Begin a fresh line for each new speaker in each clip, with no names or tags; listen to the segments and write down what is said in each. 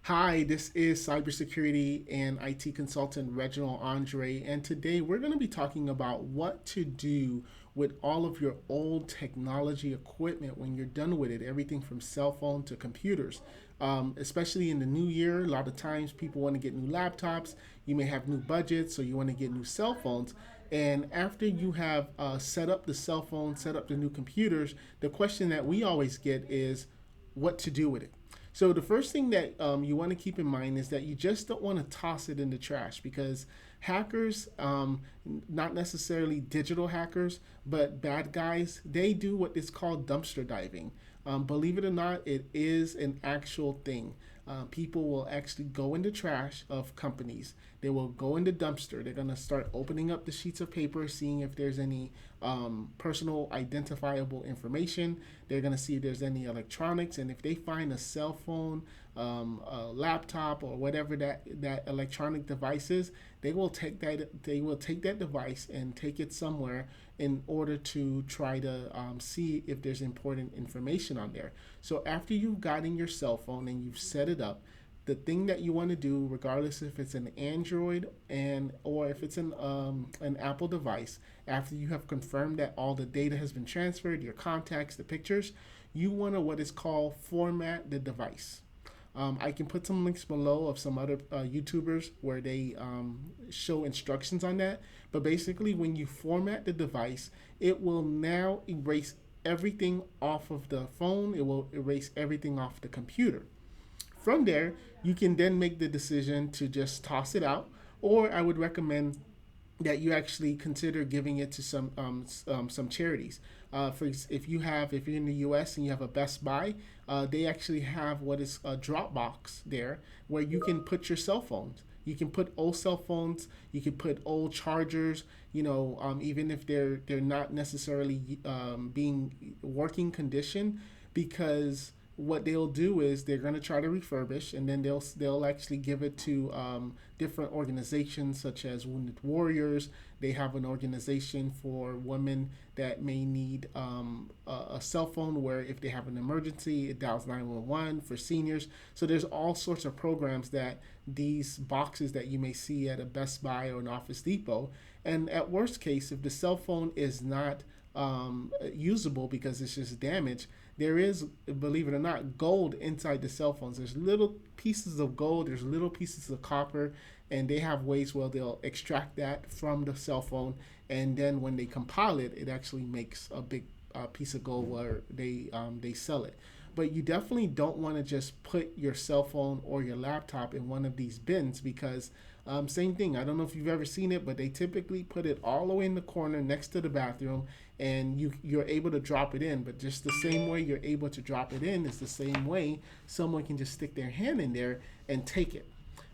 Hi, this is cybersecurity and IT consultant Reginald Andre, and today we're going to be talking about what to do with all of your old technology equipment when you're done with it, everything from cell phone to computers. Especially in the new year, a lot of times people want to get new laptops, you may have new budgets, so you want to get new cell phones. And after you have set up the cell phone, set up the new computers, the question that we always get is what to do with it. So the first thing that you want to keep in mind is that you just don't want to toss it in the trash because hackers, not necessarily digital hackers, but bad guys, they do what is called dumpster diving. Believe it or not, it is an actual thing. People will actually go in the trash of companies. They will go in the dumpster. They're going to start opening up the sheets of paper, seeing if there's any personal identifiable information. They're going to see if there's any electronics. And if they find a cell phone, a laptop, or whatever that electronic device is, they will take that device and take it somewhere in order to try to see if there's important information on there. So after you've gotten your cell phone and you've set it up, the thing that you want to do, regardless if it's an Android and or if it's an Apple device, after you have confirmed that all the data has been transferred, your contacts, the pictures, you want to what is called format the device. I can put some links below of some other YouTubers where they show instructions on that. But basically, when you format the device, it will now erase everything off of the phone. It will erase everything off the computer. From there, you can then make the decision to just toss it out, or I would recommend that you actually consider giving it to some charities. If you're in the U.S. and you have a Best Buy, they actually have what is a Dropbox there, where you can put your cell phones. You can put old cell phones. You can put old chargers. Even if they're not necessarily being working condition, because what they'll do is they're going to try to refurbish, and then they'll actually give it to different organizations such as Wounded Warriors. They have an organization for women that may need a cell phone where if they have an emergency it dials 911 for seniors. So there's all sorts of programs that these boxes that you may see at a Best Buy or an Office Depot. And at worst case, if the cell phone is not usable because it's just damaged, there is, believe it or not, gold inside the cell phones. There's little pieces of gold, there's little pieces of copper, and they have ways where they'll extract that from the cell phone, and then when they compile it, it actually makes a big piece of gold where they sell it. But you definitely don't want to just put your cell phone or your laptop in one of these bins because same thing. I don't know if you've ever seen it, but they typically put it all the way in the corner next to the bathroom, and you're able to drop it in. But just the same way you're able to drop it in is the same way someone can just stick their hand in there and take it.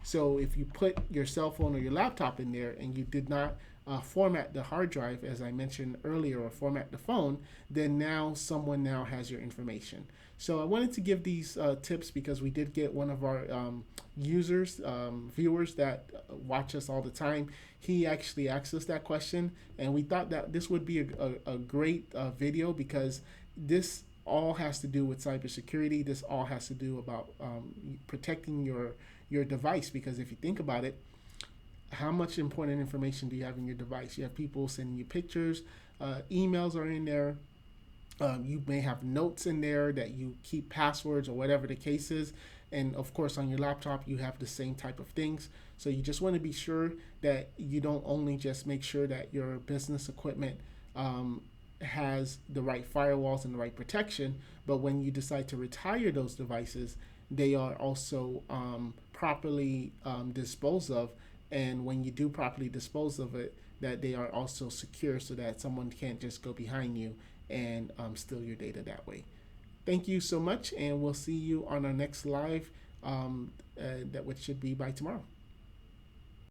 So if you put your cell phone or your laptop in there and you did not format the hard drive, as I mentioned earlier, or format the phone, then now someone now has your information. So I wanted to give these tips because we did get one of our users, viewers that watch us all the time. He actually asked us that question, and we thought that this would be a great video because this all has to do with cybersecurity. This all has to do about protecting your device, because if you think about it, how much important information do you have in your device? You have people sending you pictures, emails are in there. You may have notes in there that you keep passwords or whatever the case is. And of course, on your laptop, you have the same type of things. So you just want to be sure that you don't only just make sure that your business equipment has the right firewalls and the right protection, but when you decide to retire those devices, they are also properly disposed of. And when you do properly dispose of it, that they are also secure so that someone can't just go behind you and steal your data that way. Thank you so much, and we'll see you on our next live, that which should be by tomorrow.